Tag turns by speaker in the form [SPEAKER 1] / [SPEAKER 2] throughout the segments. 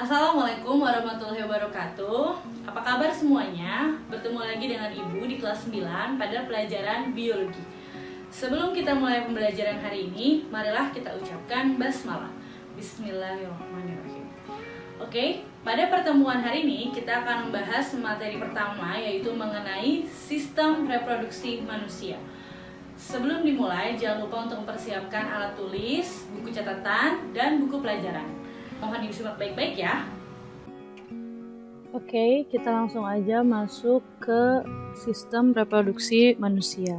[SPEAKER 1] Assalamualaikum warahmatullahi wabarakatuh. Apa kabar semuanya? Bertemu lagi dengan Ibu di kelas 9 pada pelajaran biologi. Sebelum kita mulai pembelajaran hari ini, marilah kita ucapkan basmalah. Bismillahirrahmanirrahim. Oke, pada pertemuan hari ini kita akan membahas materi pertama, yaitu mengenai sistem reproduksi manusia. Sebelum dimulai, jangan lupa untuk mempersiapkan alat tulis, buku catatan, dan buku pelajaran. Mohon disimak baik-baik ya.
[SPEAKER 2] Oke, kita langsung aja masuk ke sistem reproduksi manusia.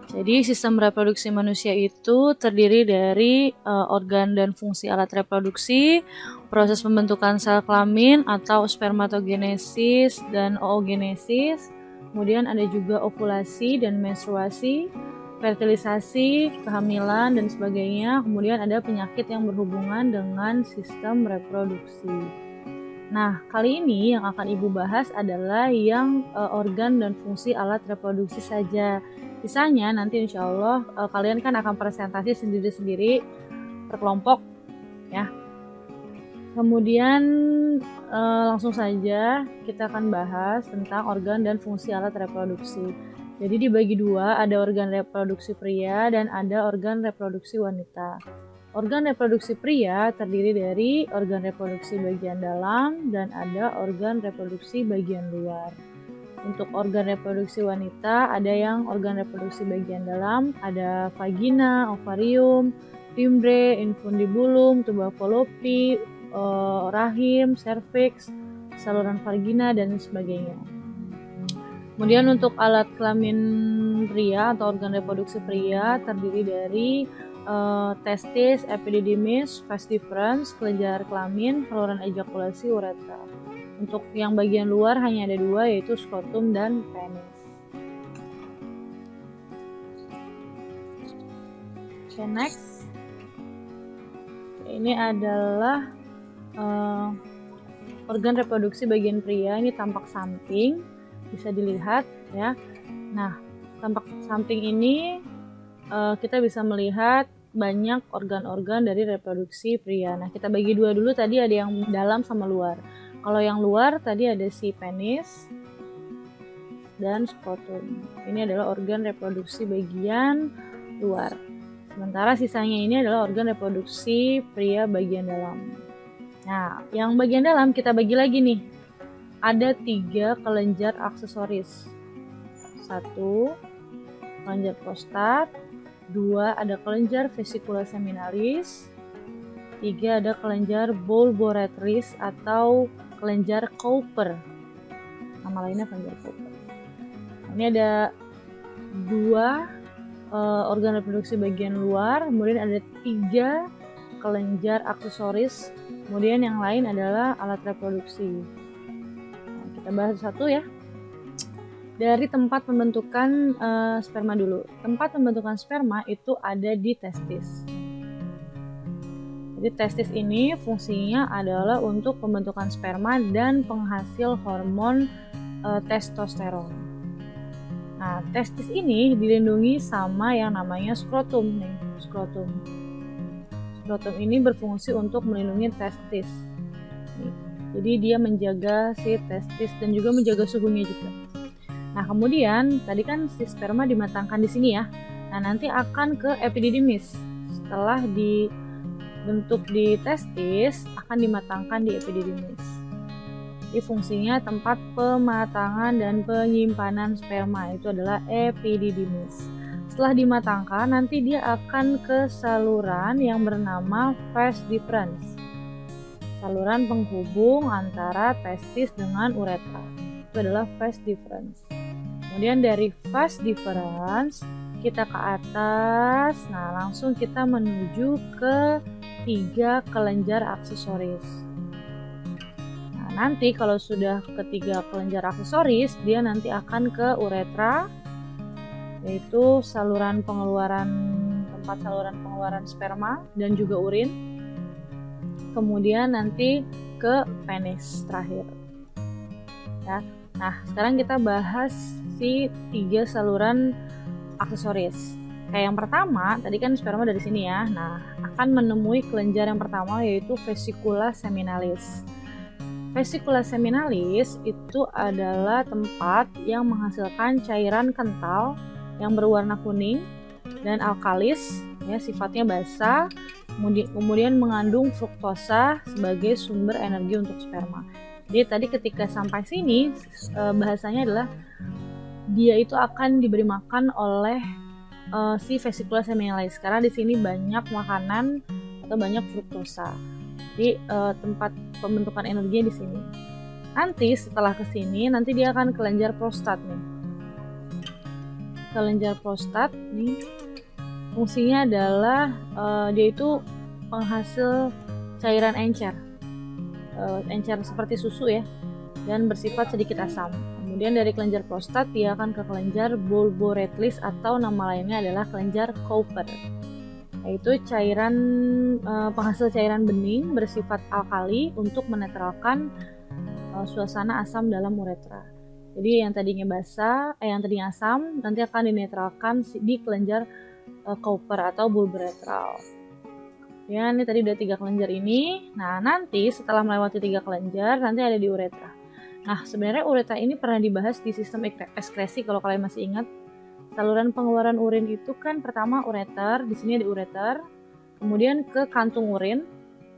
[SPEAKER 2] Jadi sistem reproduksi manusia itu terdiri dari organ dan fungsi alat reproduksi, proses pembentukan sel kelamin atau spermatogenesis dan oogenesis, kemudian ada juga ovulasi dan menstruasi, fertilisasi, kehamilan, dan sebagainya. Kemudian ada penyakit yang berhubungan dengan sistem reproduksi. Nah, kali ini yang akan Ibu bahas adalah yang organ dan fungsi alat reproduksi saja. Sisanya nanti insya Allah kalian kan akan presentasi sendiri-sendiri per kelompok ya. Kemudian langsung saja kita akan bahas tentang organ dan fungsi alat reproduksi. Jadi dibagi dua, ada organ reproduksi pria dan ada organ reproduksi wanita. Organ reproduksi pria terdiri dari organ reproduksi bagian dalam dan ada organ reproduksi bagian luar. Untuk organ reproduksi wanita ada yang organ reproduksi bagian dalam, ada vagina, ovarium, timbre, infundibulum, tuba fallopi, rahim, serviks, saluran vagina, dan sebagainya. Kemudian untuk alat kelamin pria atau organ reproduksi pria terdiri dari testis, epididymis, vas deferens, kelenjar kelamin, saluran ejakulasi, uretra. Untuk yang bagian luar hanya ada dua, yaitu skrotum dan penis. Oke, next. Ini adalah organ reproduksi bagian pria. Ini tampak samping, bisa dilihat ya. Nah, tampak samping ini kita bisa melihat banyak organ-organ dari reproduksi pria. Nah, kita bagi dua dulu, tadi ada yang dalam sama luar. Kalau yang luar tadi ada si penis dan skrotum. Ini adalah organ reproduksi bagian luar. Sementara sisanya ini adalah organ reproduksi pria bagian dalam. Nah, yang bagian dalam kita bagi lagi nih. Ada 3 kelenjar aksesoris. 1, kelenjar prostat. 2, ada kelenjar vesicula seminalis. 3, ada kelenjar bulboretris atau kelenjar Cowper. Nama lainnya kelenjar Cowper. Ini ada 2 organ reproduksi bagian luar, kemudian ada 3 kelenjar aksesoris, kemudian yang lain adalah alat reproduksi. Nah, kita bahas satu ya. Dari tempat pembentukan sperma dulu. Tempat pembentukan sperma itu ada di testis. Jadi testis ini fungsinya adalah untuk pembentukan sperma dan penghasil hormon testosteron. Nah, testis ini dilindungi sama yang namanya skrotum nih, skrotum. Skrotum ini berfungsi untuk melindungi testis. Nih. Jadi dia menjaga si testis dan juga menjaga suhunya juga. Nah, kemudian tadi kan si sperma dimatangkan di sini ya. Nah, nanti akan ke epididymis. Setelah dibentuk di testis, akan dimatangkan di epididymis. Jadi fungsinya tempat pematangan dan penyimpanan sperma itu adalah epididymis. Setelah dimatangkan, nanti dia akan ke saluran yang bernama vas deferens. Saluran penghubung antara testis dengan uretra. Itu adalah vas deferens. Kemudian dari vas deferens kita ke atas. Nah, langsung kita menuju ke 3 kelenjar aksesoris. Nah, nanti kalau sudah ketiga kelenjar aksesoris, dia nanti akan ke uretra, yaitu saluran pengeluaran, tempat saluran pengeluaran sperma dan juga urin. Kemudian nanti ke penis terakhir. Ya. Nah, sekarang kita bahas si 3 saluran aksesoris. Kayak yang pertama, tadi kan sperma dari sini ya. Nah, akan menemui kelenjar yang pertama yaitu vesicula seminalis. Vesicula seminalis itu adalah tempat yang menghasilkan cairan kental yang berwarna kuning dan alkalis, ya, sifatnya basah, kemudian mengandung fruktosa sebagai sumber energi untuk sperma. Jadi tadi ketika sampai sini bahasanya adalah dia itu akan diberi makan oleh si vesicula seminalis karena di sini banyak makanan atau banyak fruktosa. Jadi tempat pembentukan energinya di sini. Nanti setelah ke sini nanti dia akan kelenjar prostat nih. Kelenjar prostat nih fungsinya adalah dia itu penghasil cairan encer. Encer seperti susu ya, dan bersifat sedikit asam. Kemudian dari kelenjar prostat dia akan ke kelenjar bulboretlis atau nama lainnya adalah kelenjar Cowper, yaitu cairan penghasil cairan bening bersifat alkali untuk menetralkan suasana asam dalam uretra. Jadi yang tadinya basah, yang tadinya asam nanti akan dinetralkan di kelenjar Cowper atau bulboretral. Ya, ini tadi udah 3 kelenjar ini. Nah, nanti setelah melewati 3 kelenjar, nanti ada di uretra. Nah, sebenarnya uretra ini pernah dibahas di sistem ekskresi kalau kalian masih ingat. Saluran pengeluaran urin itu kan pertama ureter, di sini ada ureter, kemudian ke kantung urin.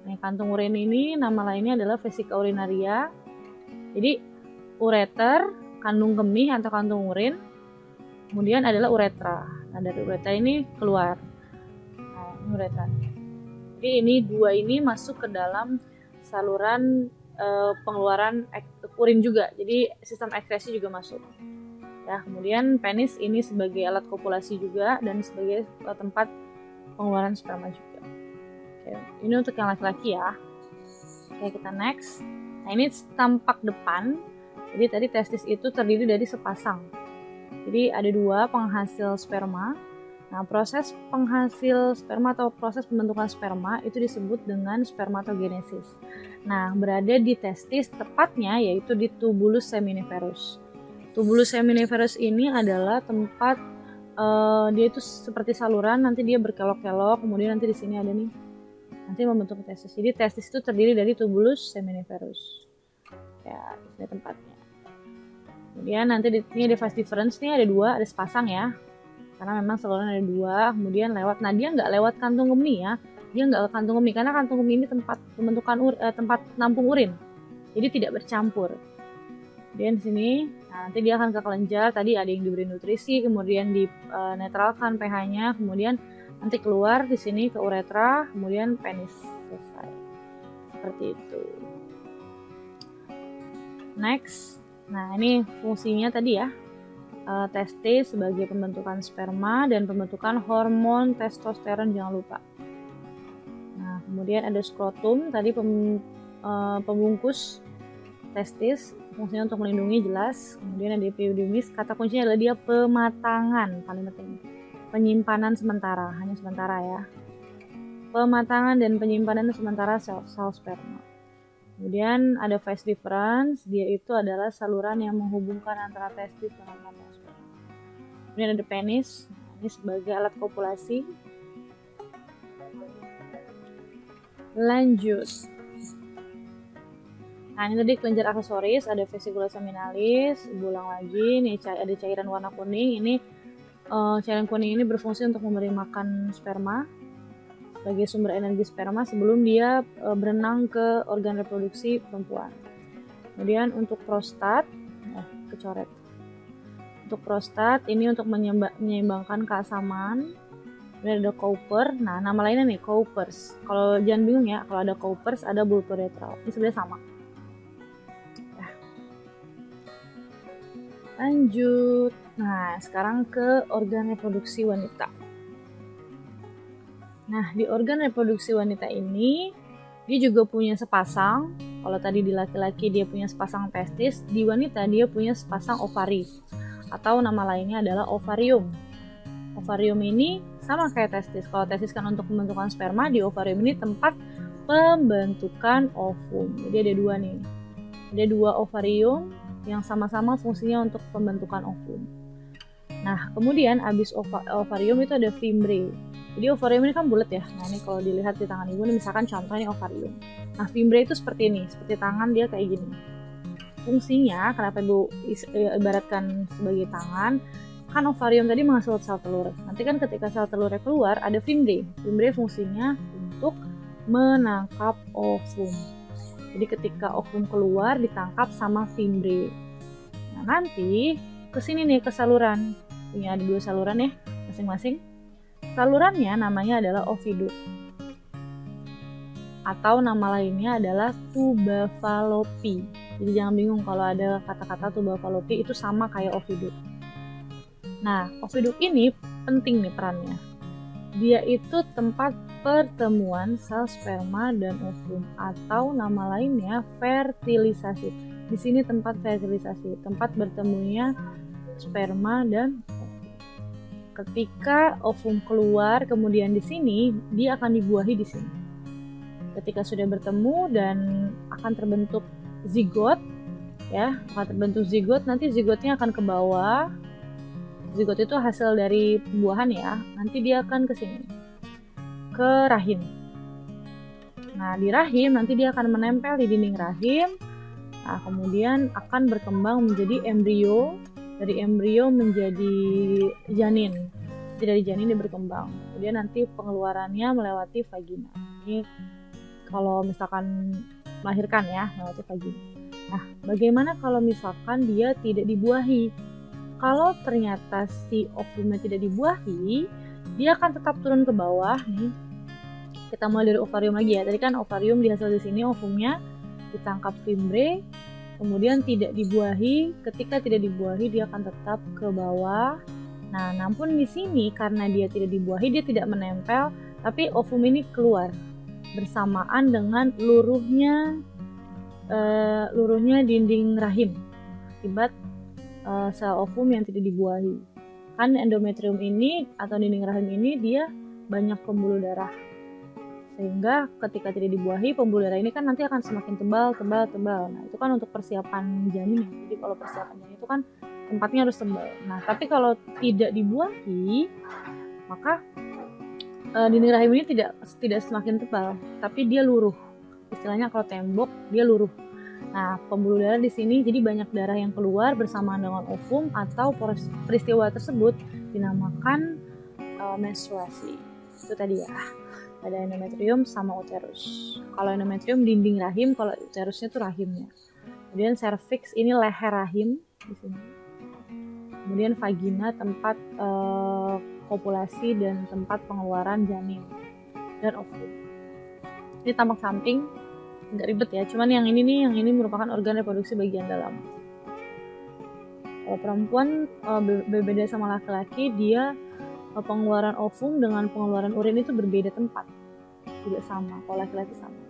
[SPEAKER 2] Nah, kantung urin ini nama lainnya adalah vesika urinaria. Jadi, ureter, kandung kemih atau kantung urin, kemudian adalah uretra. Nah, dari uretra ini keluar. Nah, ini uretra. Jadi ini dua ini masuk ke dalam saluran pengeluaran urin juga. Jadi sistem ekskresi juga masuk. Ya, kemudian penis ini sebagai alat kopulasi juga dan sebagai tempat pengeluaran sperma juga. Oke, ini untuk yang laki-laki ya. Oke, kita next. Nah, ini tampak depan. Jadi tadi testis itu terdiri dari sepasang. Jadi ada 2 penghasil sperma. Nah, proses penghasil sperma atau proses pembentukan sperma itu disebut dengan spermatogenesis. Nah, berada di testis tepatnya yaitu di tubulus seminiferus. Tubulus seminiferus ini adalah tempat dia itu seperti saluran, nanti dia berkelok-kelok, kemudian nanti di sini ada nih, nanti membentuk testis. Jadi testis itu terdiri dari tubulus seminiferus. Ya, ini tempatnya. Kemudian nanti ini ada vas deferens nih, ada 2, ada sepasang ya. Karena memang saluran ada 2, kemudian lewat. Nah, dia nggak lewat kantung kemih ya. Dia nggak ke kantung kemih karena kantung kemih ini tempat pembentukan tempat nampung urin. Jadi tidak bercampur. Kemudian di sini, nah nanti dia akan ke kelenjar. Tadi ada yang diberi nutrisi, kemudian dinetralkan pH-nya, kemudian nanti keluar di sini ke uretra, kemudian penis. Selesai. Seperti itu. Next. Nah, ini fungsinya tadi ya. Testis sebagai pembentukan sperma dan pembentukan hormon testosteron, jangan lupa. Nah, kemudian ada skrotum, tadi pembungkus testis, fungsinya untuk melindungi jelas. Kemudian ada epididymis, kata kuncinya adalah dia pematangan, paling penting. Penyimpanan sementara, hanya sementara ya. Pematangan dan penyimpanan sementara sel sperma. Kemudian ada vas deferens, dia itu adalah saluran yang menghubungkan antara testis dengan kantong sperma. Kemudian ada penis, ini sebagai alat kopulasi. Lanjut. Nah, ini tadi kelenjar aksesoris, ada vesicula seminalis, ulang lagi, nih ada cairan warna kuning. Ini cairan kuning ini berfungsi untuk memberi makan sperma sebagai sumber energi sperma sebelum dia berenang ke organ reproduksi perempuan. Kemudian untuk prostat, kecoret. Untuk prostat ini untuk menyeimbangkan keasaman. Kemudian ada Cowper. Nah, nama lainnya nih Cowpers. Kalau jangan bingung ya, kalau ada Cowpers ada bulboretral. Ini sebenarnya sama. Ya. Lanjut. Nah, sekarang ke organ reproduksi wanita. Nah, di organ reproduksi wanita ini, dia juga punya sepasang. Kalau tadi di laki-laki dia punya sepasang testis, di wanita dia punya sepasang ovari. Atau nama lainnya adalah ovarium. Ovarium ini sama kayak testis. Kalau testis kan untuk pembentukan sperma, di ovarium ini tempat pembentukan ovum. Jadi ada 2 nih. Ada 2 ovarium yang sama-sama fungsinya untuk pembentukan ovum. Nah, kemudian abis ovarium itu ada fimbre. Jadi ovarium ini kan bulat ya. Nah, ini kalau dilihat di tangan ibu, ini misalkan contohnya ovarium. Nah, fimbre itu seperti ini, seperti tangan dia kayak gini. Fungsinya, kenapa ibu ibaratkan sebagai tangan, kan ovarium tadi menghasilkan sel telur. Nanti kan ketika sel telurnya keluar, ada fimbre. Fimbre fungsinya untuk menangkap ovum. Jadi ketika ovum keluar, ditangkap sama fimbre. Nah, nanti kesini nih ke saluran. Punya ada 2 saluran ya, masing-masing. Salurannya namanya adalah oviduk. Atau nama lainnya adalah tuba falopi. Jadi jangan bingung kalau ada kata-kata tuba falopi itu sama kayak oviduk. Nah, oviduk ini penting nih perannya. Dia itu tempat pertemuan sel sperma dan ovum, atau nama lainnya fertilisasi. Di sini tempat fertilisasi, tempat bertemunya sperma dan ovum. Ketika ovum keluar, kemudian di sini dia akan dibuahi di sini. Ketika sudah bertemu dan akan terbentuk zigot, ya, akan terbentuk zigot. Nanti zigotnya akan ke bawah. Zigot itu hasil dari pembuahan ya. Nanti dia akan ke sini, ke rahim. Nah, di rahim nanti dia akan menempel di dinding rahim. Nah, kemudian akan berkembang menjadi embrio. Dari embrio menjadi janin. Jadi dari janin dia berkembang. Kemudian nanti pengeluarannya melewati vagina. Ini kalau misalkan melahirkan ya, melewati vagina. Nah, bagaimana kalau misalkan dia tidak dibuahi? Kalau ternyata si ovumnya tidak dibuahi, dia akan tetap turun ke bawah nih. Kita mulai dari ovarium lagi ya. Tadi kan ovarium dihasil di sini, ovumnya ditangkap fimbre, kemudian tidak dibuahi. Ketika tidak dibuahi, dia akan tetap ke bawah. Nah, namun di sini karena dia tidak dibuahi, dia tidak menempel, tapi ovum ini keluar bersamaan dengan luruhnya dinding rahim akibat sel ovum yang tidak dibuahi. Kan endometrium ini atau dinding rahim ini dia banyak pembuluh darah. Sehingga ketika tidak dibuahi, pembuluh darah ini kan nanti akan semakin tebal. Nah, itu kan untuk persiapan janin. Jadi kalau persiapan janin itu kan tempatnya harus tebal. Nah, tapi kalau tidak dibuahi, maka dinding rahim ini tidak semakin tebal, tapi dia luruh. Istilahnya kalau tembok, dia luruh. Nah, pembuluh darah di sini jadi banyak darah yang keluar bersamaan dengan ovum, atau peristiwa tersebut dinamakan menstruasi. Itu tadi ya. Ada endometrium sama uterus. Kalau endometrium dinding rahim, kalau uterusnya tuh rahimnya. Kemudian cervix ini leher rahim di sini. Kemudian vagina tempat kopulasi dan tempat pengeluaran janin dan ovum. Ini tampak samping, nggak ribet ya. Cuman yang ini merupakan organ reproduksi bagian dalam. Kalau perempuan berbeda sama laki-laki, dia pengeluaran ovum dengan pengeluaran urin itu berbeda tempat, tidak sama. Kalau laki-laki sama.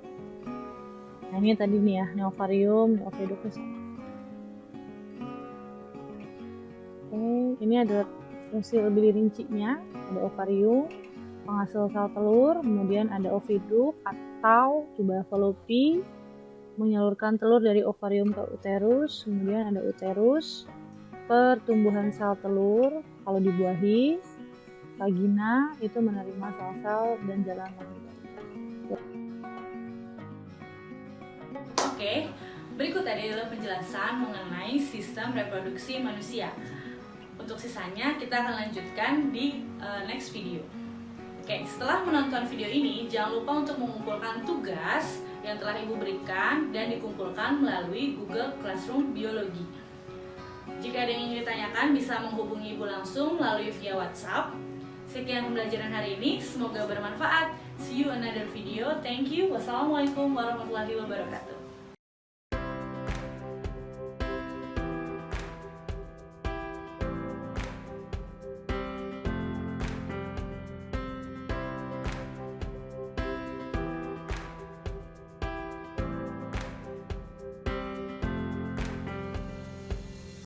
[SPEAKER 2] Nah, ini tadi nih ya, ini ovarium, ini oviduk sama. Oke, ini ada fungsi lebih rincinya. Ada ovarium, penghasil sel telur, kemudian ada oviduk atau tuba falopi, menyalurkan telur dari ovarium ke uterus, kemudian ada uterus, pertumbuhan sel telur kalau dibuahi, vagina itu menerima sel-sel dan jalan lahir.
[SPEAKER 1] Oke, berikut tadi adalah penjelasan mengenai sistem reproduksi manusia. Untuk sisanya kita akan lanjutkan di next video. Oke, setelah menonton video ini, jangan lupa untuk mengumpulkan tugas yang telah Ibu berikan dan dikumpulkan melalui Google Classroom Biologi. Jika ada yang ingin ditanyakan, bisa menghubungi Ibu langsung melalui via WhatsApp. Sekian pembelajaran hari ini, semoga bermanfaat. See you another video. Thank you. Wassalamualaikum warahmatullahi wabarakatuh.